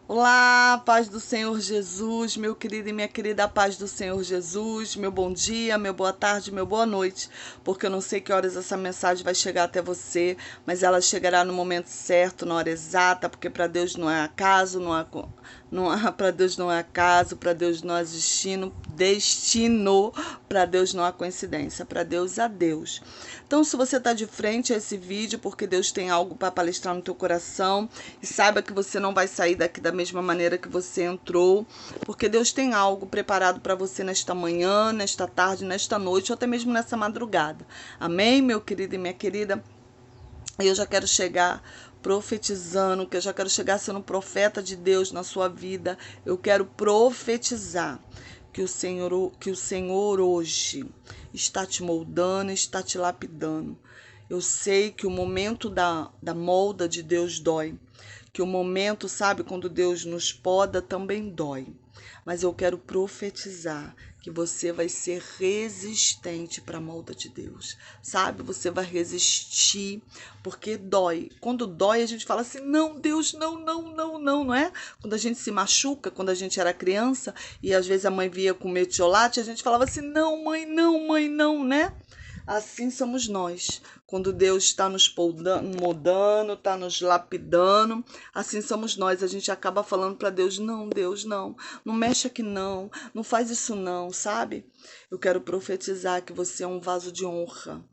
Olá, paz do Senhor Jesus, meu querido e minha querida, paz do Senhor Jesus, meu bom dia, meu boa tarde, meu boa noite, porque eu não sei que horas essa mensagem vai chegar até você, mas ela chegará no momento certo, na hora exata, porque para Deus não é acaso, para Deus não é acaso, para Deus não é destino, para Deus não há coincidência, para Deus há Deus. Então, se você está de frente a esse vídeo, porque Deus tem algo para palestrar no teu coração, e saiba que você não vai sair daqui da mesma maneira que você entrou, porque Deus tem algo preparado para você nesta manhã, nesta tarde, nesta noite, ou até mesmo nessa madrugada. Amém, meu querido e minha querida? Eu já quero chegar profetizando, que eu já quero chegar sendo um profeta de Deus na sua vida. Eu quero profetizar que o Senhor hoje está te moldando, está te lapidando. Eu sei que o momento da molda de Deus dói, que o momento, sabe, quando Deus nos poda também dói. Mas eu quero profetizar que você vai ser resistente para a molda de Deus, sabe? Você vai resistir, porque dói. Quando dói, a gente fala assim: não, Deus, não, não, não, não, não é? Quando a gente se machuca, quando a gente era criança e às vezes a mãe via com metiolate, a gente falava assim: não, mãe, não, né? Assim somos nós. Quando Deus está nos moldando, está nos lapidando, assim somos nós. A gente acaba falando para Deus: não, Deus, não, não mexe aqui, não, não faz isso, não, sabe? Eu quero profetizar que você é um vaso de honra,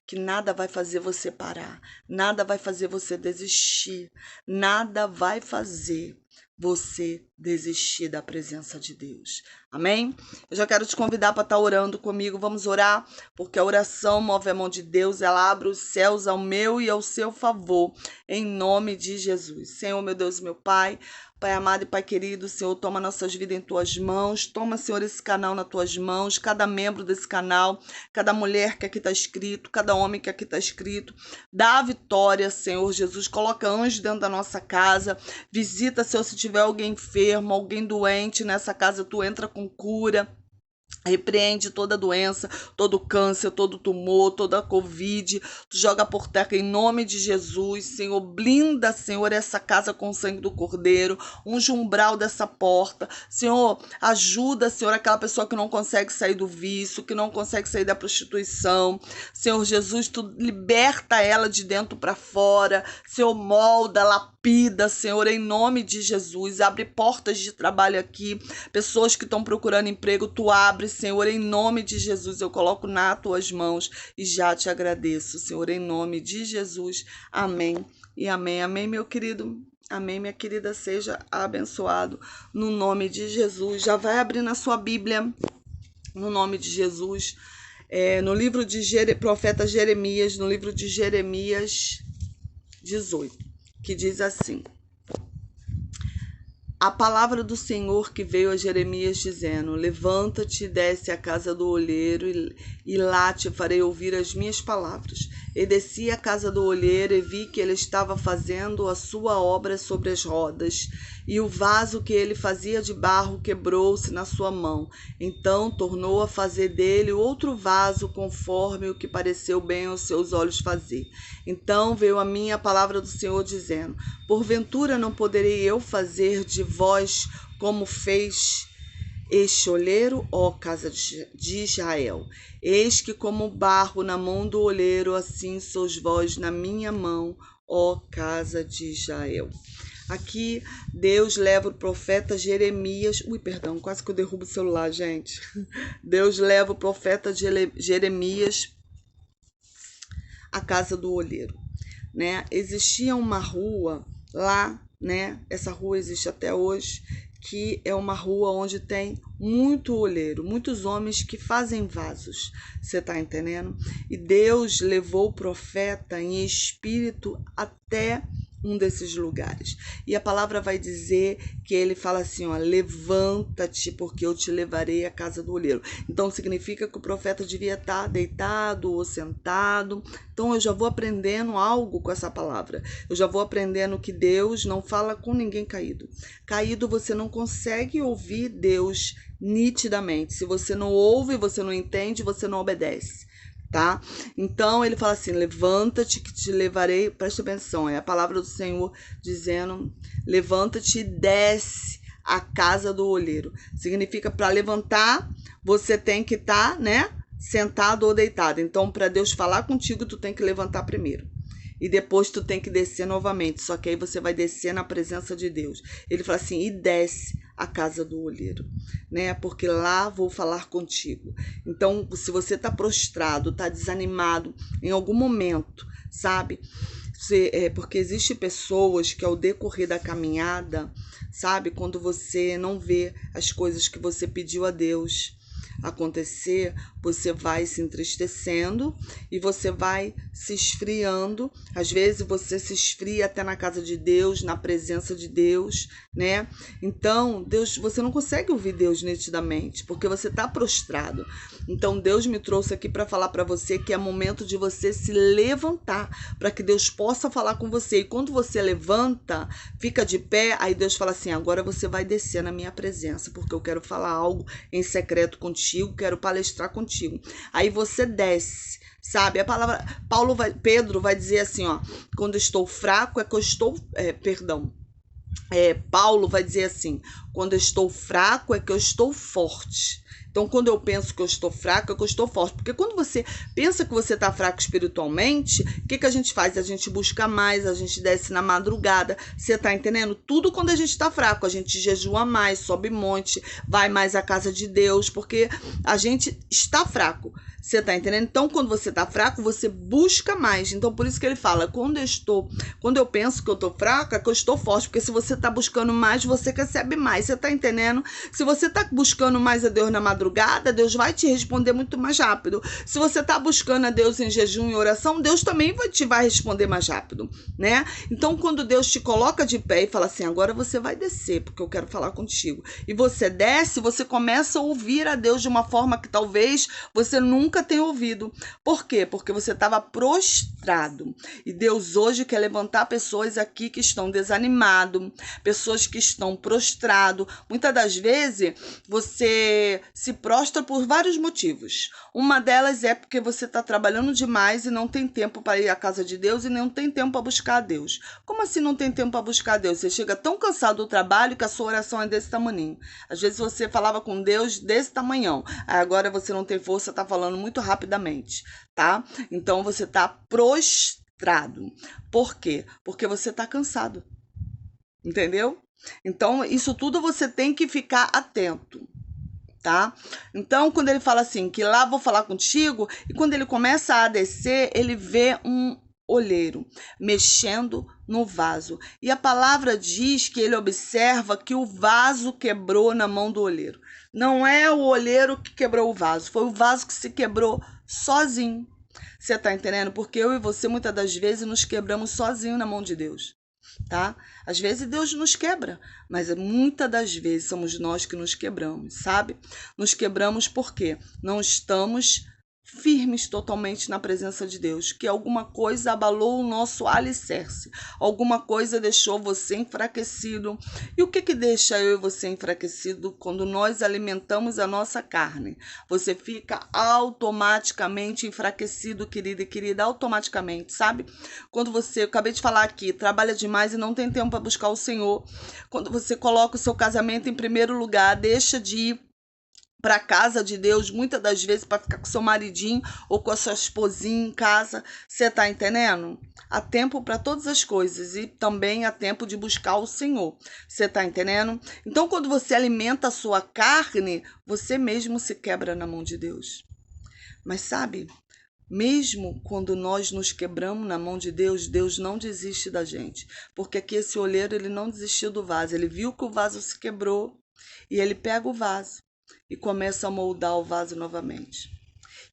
que nada vai fazer você parar, nada vai fazer você desistir, nada vai fazer você desistir da presença de Deus. Amém? Eu já quero te convidar para estar orando comigo. Vamos orar, porque a oração move a mão de Deus, ela abre os céus ao meu e ao seu favor, em nome de Jesus. Senhor, meu Deus e meu Pai, Pai amado e Pai querido, Senhor, toma nossas vidas em Tuas mãos, toma, Senhor, esse canal nas Tuas mãos, cada membro desse canal, cada mulher que aqui está escrito, cada homem que aqui está escrito, dá a vitória, Senhor Jesus, coloca anjos dentro da nossa casa, visita, Senhor, se tiver alguém enfermo, alguém doente nessa casa, Tu entra com cura. Repreende toda doença, todo câncer, todo tumor, toda covid. Tu joga por terra em nome de Jesus, Senhor. Blinda, Senhor, essa casa com o sangue do Cordeiro. Unge o umbral dessa porta. Senhor, ajuda, Senhor, aquela pessoa que não consegue sair do vício, que não consegue sair da prostituição. Senhor Jesus, Tu liberta ela de dentro para fora. Senhor, molda, lapida, Senhor, em nome de Jesus. Abre portas de trabalho aqui. Pessoas que estão procurando emprego, Tu abre, Senhor, em nome de Jesus. Eu coloco nas Tuas mãos e já te agradeço, Senhor, em nome de Jesus. Amém e amém. Amém, meu querido. Amém, minha querida, seja abençoado no nome de Jesus. Já vai abrir na sua Bíblia, no nome de Jesus, no livro de profeta Jeremias, no livro de Jeremias 18, que diz assim: a palavra do Senhor que veio a Jeremias dizendo: levanta-te e desce à casa do olheiro, e lá te farei ouvir as minhas palavras. E desci à casa do olheiro e vi que ele estava fazendo a sua obra sobre as rodas, e o vaso que ele fazia de barro quebrou-se na sua mão. Então tornou a fazer dele outro vaso, conforme o que pareceu bem aos seus olhos fazer. Então veio a mim a palavra do Senhor dizendo: porventura não poderei eu fazer de vós como fez este olheiro, ó casa de Israel? Eis que como barro na mão do olheiro, assim sois vós na minha mão, ó casa de Israel. Aqui Deus leva o profeta Jeremias. Perdão, quase que eu derrubo o celular, gente. Deus leva o profeta Jeremias à casa do olheiro, né? Existia uma rua lá, né? Essa rua existe até hoje, que é uma rua onde tem muito olheiro, muitos homens que fazem vasos, você tá entendendo? E Deus levou o profeta em espírito até um desses lugares. E a palavra vai dizer que ele fala assim, ó: levanta-te, porque eu te levarei à casa do olheiro. Então significa que o profeta devia estar deitado ou sentado. Então eu já vou aprendendo algo com essa palavra. Eu já vou aprendendo que Deus não fala com ninguém caído. Caído, você não consegue ouvir Deus nitidamente. Se você não ouve, você não entende, você não obedece. tá? Então ele fala assim: levanta-te que te levarei, presta atenção, é a palavra do Senhor dizendo: levanta-te e desce a casa do olheiro. Significa, para levantar, você tem que estar, né, sentado ou deitado. Então, para Deus falar contigo, tu tem que levantar primeiro. E depois tu tem que descer novamente. Só que aí você vai descer na presença de Deus. Ele fala assim: e desce a casa do olheiro, né? Porque lá vou falar contigo. Então, se você tá prostrado, tá desanimado em algum momento, sabe? Porque existe pessoas que ao decorrer da caminhada, sabe? Quando você não vê as coisas que você pediu a Deus acontecer, você vai se entristecendo e você vai se esfriando. Às vezes você se esfria até na casa de Deus, na presença de Deus, né? Então, Deus, você não consegue ouvir Deus nitidamente, porque você está prostrado. Então, Deus me trouxe aqui para falar para você que é momento de você se levantar, para que Deus possa falar com você. E quando você levanta, fica de pé, aí Deus fala assim: agora você vai descer na minha presença, porque eu quero falar algo em secreto contigo, quero palestrar contigo. Aí você desce, sabe? A palavra Pedro vai dizer assim, ó: quando estou fraco é que eu estou, Paulo vai dizer assim: quando eu estou fraco é que eu estou forte. Então, quando eu penso que eu estou fraco, é que eu estou forte. Porque quando você pensa que você está fraco espiritualmente, o que a gente faz? A gente busca mais, a gente desce na madrugada. Você está entendendo? Tudo quando a gente está fraco. A gente jejua mais, sobe monte, vai mais à casa de Deus, porque a gente está fraco. Você está entendendo? Então, quando você está fraco, você busca mais. Então, por isso que ele fala: quando eu penso que eu estou fraca, é que eu estou forte. Porque se você está buscando mais, você recebe mais. Você está entendendo? Se você está buscando mais a Deus na madrugada, Deus vai te responder muito mais rápido. Se você está buscando a Deus em jejum e oração, Deus também vai responder mais rápido, né? Então, quando Deus te coloca de pé e fala assim: agora você vai descer, porque eu quero falar contigo. E você desce, você começa a ouvir a Deus de uma forma que talvez você nunca tenha ouvido. Por quê? Porque você estava prostrado. E Deus hoje quer levantar pessoas aqui que estão desanimadas, pessoas que estão prostradas. Muitas das vezes você se prostra por vários motivos. Uma delas é porque você está trabalhando demais e não tem tempo para ir à casa de Deus e não tem tempo para buscar a Deus. Como assim não tem tempo para buscar a Deus? Você chega tão cansado do trabalho que a sua oração é desse tamanho. Às vezes você falava com Deus desse tamanhão. Agora você não tem força, está falando muito rapidamente, tá? Então você está prostrado. Por quê? Porque você está cansado. Entendeu? Então, isso tudo você tem que ficar atento, tá? Então, quando ele fala assim, que lá vou falar contigo, e quando ele começa a descer, ele vê um olheiro mexendo no vaso. E a palavra diz que ele observa que o vaso quebrou na mão do olheiro. Não é o olheiro que quebrou o vaso, foi o vaso que se quebrou sozinho. Você tá entendendo? Porque eu e você, muitas das vezes, nos quebramos sozinho na mão de Deus. Tá? Às vezes Deus nos quebra, mas muitas das vezes somos nós que nos quebramos, sabe? Nos quebramos porque não estamos firmes totalmente na presença de Deus, que alguma coisa abalou o nosso alicerce, alguma coisa deixou você enfraquecido. E o que deixa eu e você enfraquecido? Quando nós alimentamos a nossa carne, você fica automaticamente enfraquecido, querido e querida, automaticamente, sabe? Quando você, eu acabei de falar aqui, trabalha demais e não tem tempo para buscar o Senhor, quando você coloca o seu casamento em primeiro lugar, deixa de ir para casa de Deus, muitas das vezes para ficar com seu maridinho ou com a sua esposinha em casa, você tá entendendo? Há tempo para todas as coisas e também há tempo de buscar o Senhor, você tá entendendo? Então, quando você alimenta a sua carne, você mesmo se quebra na mão de Deus. Mas sabe, mesmo quando nós nos quebramos na mão de Deus, Deus não desiste da gente, porque aqui esse olheiro, ele não desistiu do vaso, ele viu que o vaso se quebrou e ele pega o vaso e começa a moldar o vaso novamente.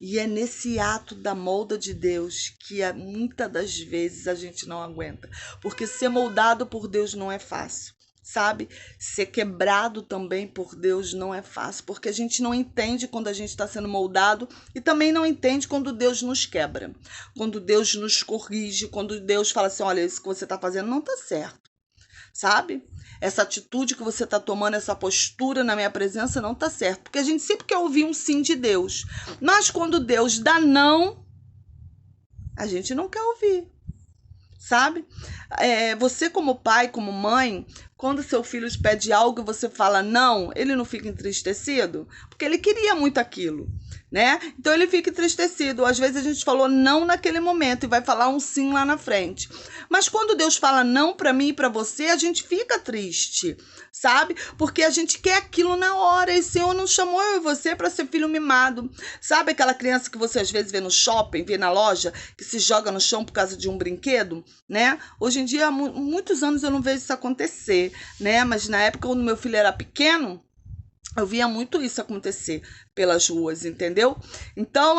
E é nesse ato da molda de Deus que muitas das vezes a gente não aguenta. Porque ser moldado por Deus não é fácil, sabe? Ser quebrado também por Deus não é fácil. Porque a gente não entende quando a gente está sendo moldado e também não entende quando Deus nos quebra. Quando Deus nos corrige, quando Deus fala assim: olha, isso que você está fazendo não está certo, sabe? Essa atitude que você está tomando, essa postura na minha presença não está certo. Porque a gente sempre quer ouvir um sim de Deus. Mas quando Deus dá não, A gente não quer ouvir, sabe? Você como pai, como mãe, quando seu filho te pede algo e você fala não, ele não fica entristecido? Porque ele queria muito aquilo, né? Então ele fica entristecido. Às vezes a gente falou não naquele momento e vai falar um sim lá na frente. Mas quando Deus fala não para mim e para você, a gente fica triste, sabe? Porque a gente quer aquilo na hora e o Senhor não chamou eu e você para ser filho mimado. Sabe aquela criança que você às vezes vê no shopping, vê na loja, que se joga no chão por causa de um brinquedo, né? Hoje em dia, há muitos anos eu não vejo isso acontecer, né? Mas na época, quando meu filho era pequeno, eu via muito isso acontecer pelas ruas, entendeu? Então,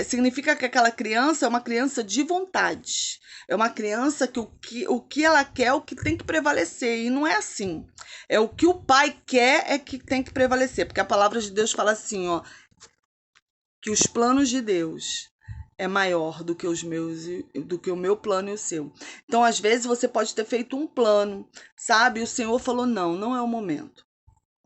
significa que aquela criança é uma criança de vontade. É uma criança que o que ela quer é o que tem que prevalecer. E não é assim. É o que o pai quer é que tem que prevalecer. Porque a palavra de Deus fala assim, ó, que os planos de Deus é maior do que os meus, do que o meu plano e o seu. Então, às vezes, você pode ter feito um plano, sabe? E o Senhor falou, não, não é o momento.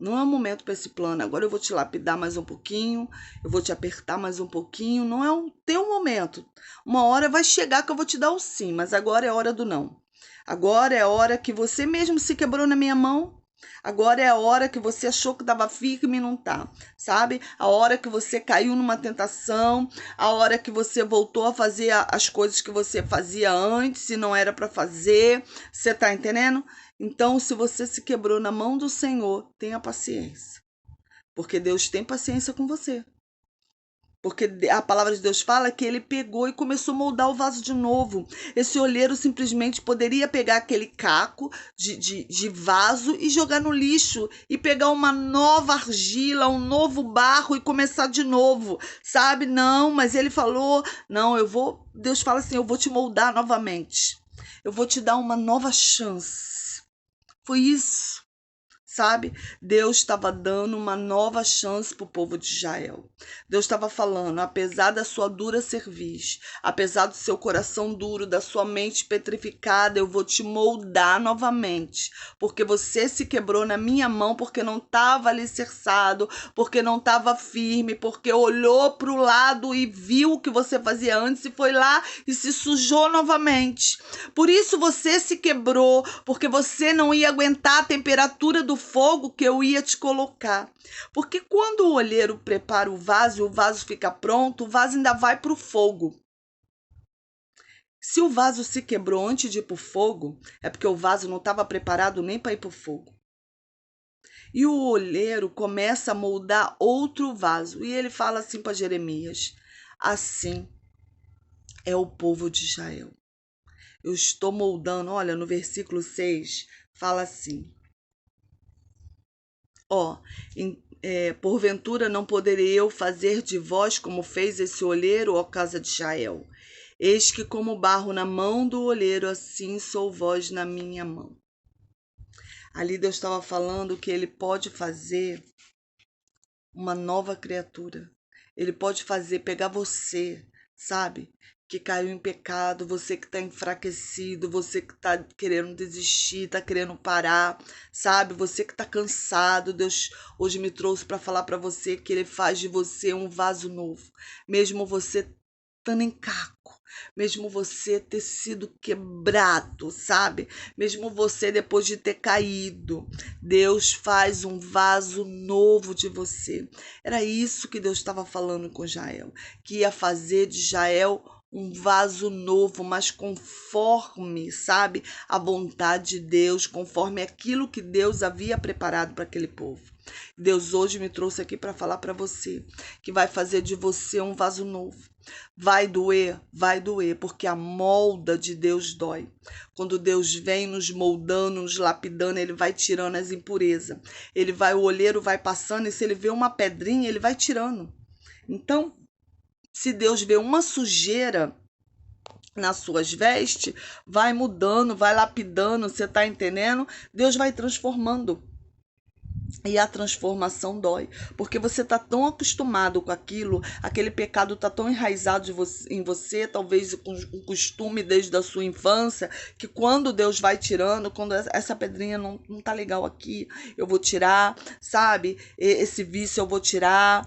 Não é o momento para esse plano. Agora eu vou te lapidar mais um pouquinho, eu vou te apertar mais um pouquinho. Não é o teu momento. Uma hora vai chegar que eu vou te dar o sim, mas agora é a hora do não. Agora é a hora que você mesmo se quebrou na minha mão. Agora é a hora que você achou que estava firme e não tá, sabe? A hora que você caiu numa tentação, a hora que você voltou a fazer as coisas que você fazia antes e não era para fazer. Você tá entendendo? Então, se você se quebrou na mão do Senhor, tenha paciência, porque Deus tem paciência com você. Porque a palavra de Deus fala que ele pegou e começou a moldar o vaso de novo. Esse olheiro simplesmente poderia pegar aquele caco de vaso e jogar no lixo. E pegar uma nova argila, um novo barro e começar de novo. Sabe? Não, mas ele falou, não, Deus fala assim, eu vou te moldar novamente. Eu vou te dar uma nova chance. Foi isso. Sabe? Deus estava dando uma nova chance para o povo de Israel. Deus estava falando, apesar da sua dura cerviz, apesar do seu coração duro, da sua mente petrificada, eu vou te moldar novamente, porque você se quebrou na minha mão, porque não estava alicerçado, porque não estava firme, porque olhou para o lado e viu o que você fazia antes e foi lá e se sujou novamente. Por isso você se quebrou, porque você não ia aguentar a temperatura do fogo que eu ia te colocar. Porque quando o olheiro prepara o vaso e o vaso fica pronto, o vaso ainda vai para o fogo. Se o vaso se quebrou antes de ir para o fogo, é porque o vaso não estava preparado nem para ir para o fogo. E o olheiro começa a moldar outro vaso. E ele fala assim para Jeremias, assim é o povo de Israel. Eu estou moldando, olha, no versículo 6, fala assim, porventura não poderei eu fazer de vós como fez esse olheiro, ó casa de Israel. Eis que como barro na mão do olheiro, assim sou vós na minha mão. Ali Deus estava falando que ele pode fazer uma nova criatura. Ele pode pegar você, sabe? Que caiu em pecado, você que está enfraquecido, você que está querendo desistir, está querendo parar, sabe? Você que está cansado. Deus hoje me trouxe para falar para você que ele faz de você um vaso novo, mesmo você estando em caco, mesmo você ter sido quebrado, sabe? Mesmo você depois de ter caído, Deus faz um vaso novo de você. Era isso que Deus estava falando com Jael, que ia fazer de Jael um vaso novo, mas conforme, sabe, a vontade de Deus, conforme aquilo que Deus havia preparado para aquele povo. Deus hoje me trouxe aqui para falar para você que vai fazer de você um vaso novo. Vai doer, porque a molda de Deus dói. Quando Deus vem nos moldando, nos lapidando, ele vai tirando as impurezas. O olheiro vai passando e se ele vê uma pedrinha, ele vai tirando. Então, se Deus vê uma sujeira nas suas vestes, vai mudando, vai lapidando, você tá entendendo? Deus vai transformando. E a transformação dói, porque você está tão acostumado com aquilo, aquele pecado está tão enraizado em você, talvez com o costume desde a sua infância, que quando Deus vai tirando, quando essa pedrinha não tá legal aqui, eu vou tirar, sabe? Esse vício eu vou tirar,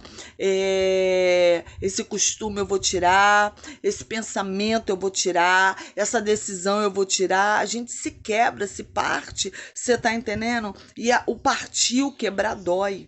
esse costume eu vou tirar, esse pensamento eu vou tirar, essa decisão eu vou tirar. A gente se quebra, se parte, você tá entendendo? E o partir, o quebrar dói.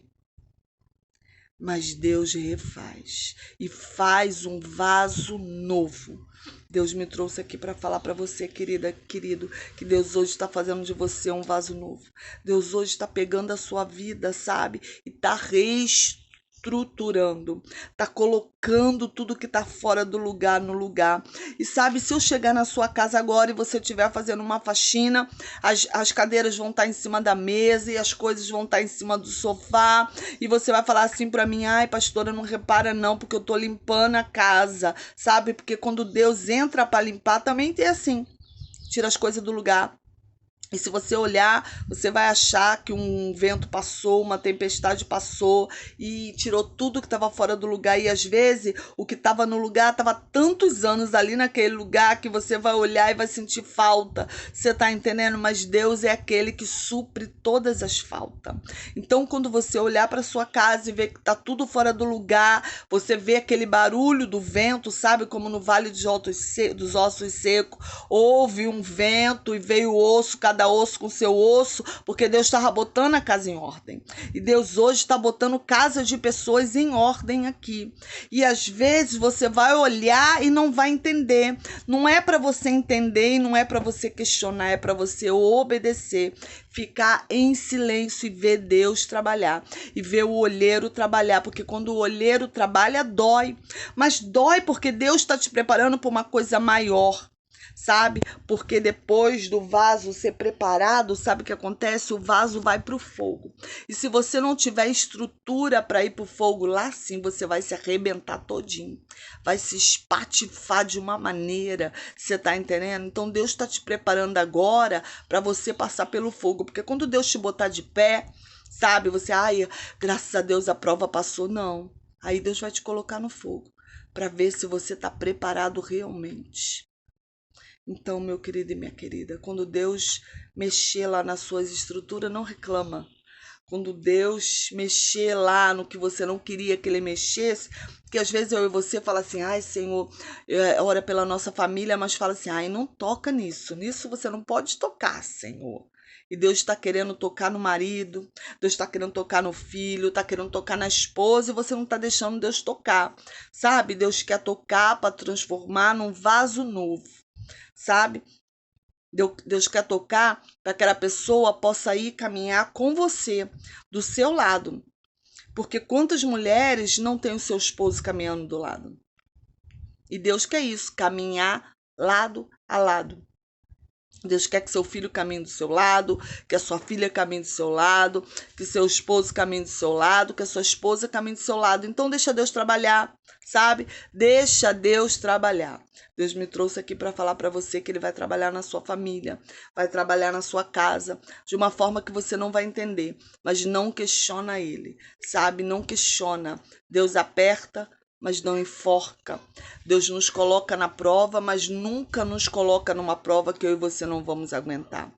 Mas Deus refaz e faz um vaso novo. Deus me trouxe aqui para falar para você, querida, querido, que Deus hoje está fazendo de você um vaso novo. Deus hoje está pegando a sua vida, sabe? E está reestruturando, tá colocando tudo que tá fora do lugar no lugar. E sabe, se eu chegar na sua casa agora e você estiver fazendo uma faxina, as cadeiras vão estar em cima da mesa e as coisas vão estar em cima do sofá, e você vai falar assim pra mim: ai, pastora, não repara não, porque eu tô limpando a casa, sabe? Porque quando Deus entra para limpar, também tem assim, tira as coisas do lugar. E se você olhar, você vai achar que um vento passou, uma tempestade passou e tirou tudo que estava fora do lugar. E às vezes o que estava no lugar estava tantos anos ali naquele lugar que você vai olhar e vai sentir falta. Você está entendendo? Mas Deus é aquele que supre todas as faltas. Então, quando você olhar para sua casa e ver que está tudo fora do lugar, você vê aquele barulho do vento, sabe? Como no Vale dos Ossos Secos, houve um vento e veio osso, cada osso com seu osso, porque Deus estava botando a casa em ordem. E Deus hoje está botando casas de pessoas em ordem aqui. E às vezes você vai olhar e não vai entender. Não é para você entender e não é para você questionar, é para você obedecer, ficar em silêncio e ver Deus trabalhar. E ver o olheiro trabalhar, porque quando o olheiro trabalha, dói. Mas dói porque Deus está te preparando para uma coisa maior. Sabe? Porque depois do vaso ser preparado, sabe o que acontece? O vaso vai para o fogo. E se você não tiver estrutura para ir para o fogo, lá sim você vai se arrebentar todinho. Vai se espatifar de uma maneira. Você tá entendendo? Então Deus está te preparando agora para você passar pelo fogo. Porque quando Deus te botar de pé, sabe? Você, ai, graças a Deus a prova passou. Não. Aí Deus vai te colocar no fogo para ver se você está preparado realmente. Então, meu querido e minha querida, quando Deus mexer lá nas suas estruturas, não reclama. Quando Deus mexer lá no que você não queria que Ele mexesse, porque às vezes eu e você fala assim: ai, Senhor, ora pela nossa família, mas fala assim: ai, não toca nisso, nisso você não pode tocar, Senhor. E Deus está querendo tocar no marido, Deus está querendo tocar no filho, está querendo tocar na esposa, e você não está deixando Deus tocar, sabe? Deus quer tocar para transformar num vaso novo. Sabe? Deus quer tocar para que aquela pessoa possa ir caminhar com você, do seu lado. Porque quantas mulheres não têm o seu esposo caminhando do lado? E Deus quer isso, caminhar lado a lado. Deus quer que seu filho caminhe do seu lado, que a sua filha caminhe do seu lado, que seu esposo caminhe do seu lado, que a sua esposa caminhe do seu lado. Então deixa Deus trabalhar, sabe? Deixa Deus trabalhar. Deus me trouxe aqui para falar para você que Ele vai trabalhar na sua família, vai trabalhar na sua casa, de uma forma que você não vai entender, mas não questiona Ele, sabe? Não questiona. Deus aperta, mas não enforca. Deus nos coloca na prova, mas nunca nos coloca numa prova que eu e você não vamos aguentar.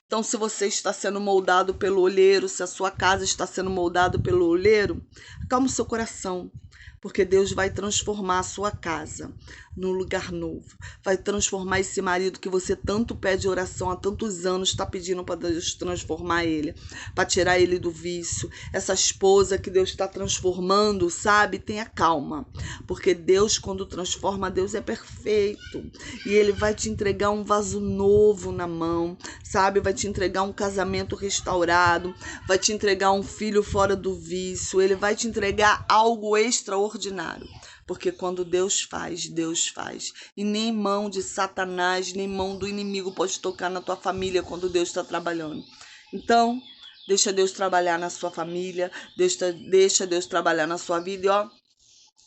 Então, se você está sendo moldado pelo olheiro, se a sua casa está sendo moldada pelo olheiro, acalma o seu coração, porque Deus vai transformar a sua casa num lugar novo. Vai transformar esse marido que você tanto pede oração há tantos anos, está pedindo para Deus transformar ele, para tirar ele do vício. Essa esposa que Deus está transformando, sabe? Tenha calma, porque Deus, quando transforma, Deus é perfeito. E Ele vai te entregar um vaso novo na mão, sabe? Vai te entregar um casamento restaurado, vai te entregar um filho fora do vício, Ele vai te entregar algo extraordinário. Porque quando Deus faz, Deus faz. E nem mão de Satanás, nem mão do inimigo pode tocar na tua família quando Deus está trabalhando. Então, deixa Deus trabalhar na sua família, deixa Deus trabalhar na sua vida e ó,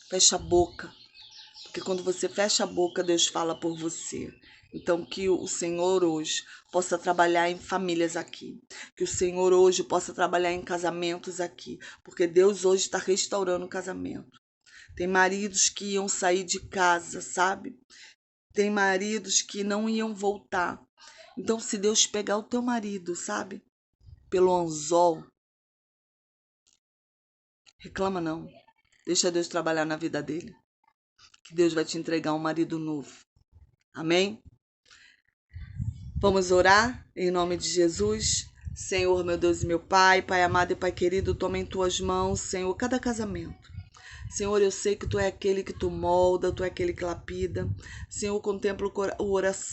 fecha a boca. Porque quando você fecha a boca, Deus fala por você. Então, que o Senhor hoje possa trabalhar em famílias aqui. Que o Senhor hoje possa trabalhar em casamentos aqui. Porque Deus hoje está restaurando o casamento. Tem maridos que iam sair de casa, sabe? Tem maridos que não iam voltar. Então, se Deus pegar o teu marido, sabe? Pelo anzol, reclama não. Deixa Deus trabalhar na vida dele. Que Deus vai te entregar um marido novo. Amém? Vamos orar em nome de Jesus. Senhor, meu Deus e meu Pai, Pai amado e Pai querido, toma em tuas mãos, Senhor, cada casamento. Senhor, eu sei que Tu é aquele que Tu molda, Tu é aquele que lapida. Senhor, contempla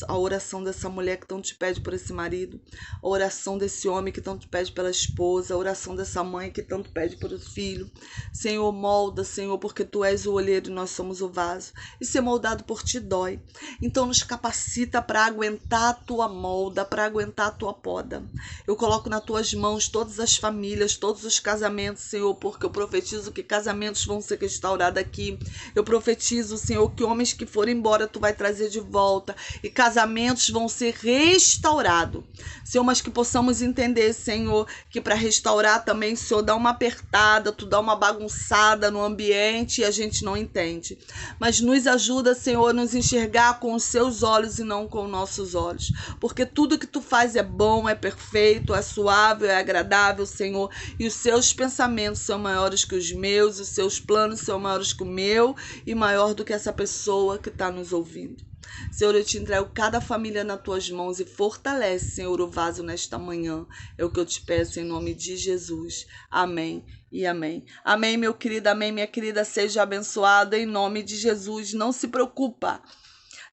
a oração dessa mulher que tanto te pede por esse marido, a oração desse homem que tanto te pede pela esposa, a oração dessa mãe que tanto pede pelo filho. Senhor, molda, Senhor, porque Tu és o olheiro e nós somos o vaso. E ser moldado por Ti dói. Então nos capacita para aguentar a Tua molda, para aguentar a Tua poda. Eu coloco nas Tuas mãos todas as famílias, todos os casamentos, Senhor, porque eu profetizo que casamentos vão ser restaurado aqui. Eu profetizo, Senhor, que homens que forem embora Tu vai trazer de volta e casamentos vão ser restaurados. Senhor, mas que possamos entender, Senhor, que para restaurar também, Senhor, dá uma apertada, Tu dá uma bagunçada no ambiente e a gente não entende. Mas nos ajuda, Senhor, a nos enxergar com os Seus olhos e não com os nossos olhos. Porque tudo que Tu faz é bom, é perfeito, é suave, é agradável, Senhor. E os Seus pensamentos são maiores que os meus, os Seus planos são maiores que o meu e maior do que essa pessoa que está nos ouvindo. Senhor, eu te entrego cada família nas Tuas mãos e fortalece, Senhor, o vaso nesta manhã. É o que eu te peço em nome de Jesus. Amém e amém. Amém, meu querido, amém, minha querida. Seja abençoado em nome de Jesus. Não se preocupa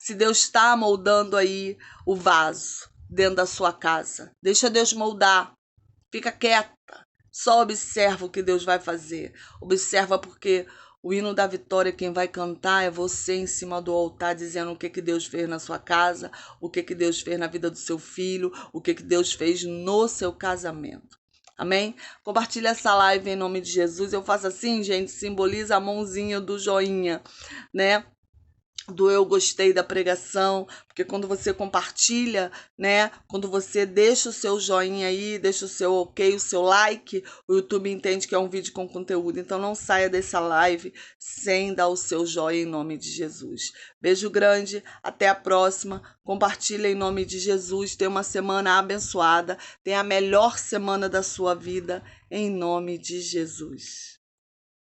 se Deus está moldando aí o vaso dentro da sua casa. Deixa Deus moldar. Fica quieta. Só observa o que Deus vai fazer. Observa porque o hino da vitória, quem vai cantar é você em cima do altar, dizendo o que Deus fez na sua casa, o que Deus fez na vida do seu filho, o que Deus fez no seu casamento. Amém? Compartilha essa live em nome de Jesus. Eu faço assim, gente, simboliza a mãozinha do joinha, né? Do eu gostei da pregação, porque quando você compartilha, né, quando você deixa o seu joinha aí, deixa o seu ok, o seu like, o YouTube entende que é um vídeo com conteúdo. Então não saia dessa live sem dar o seu joinha em nome de Jesus. Beijo grande, até a próxima. Compartilha em nome de Jesus. Tenha uma semana abençoada, tenha a melhor semana da sua vida em nome de Jesus.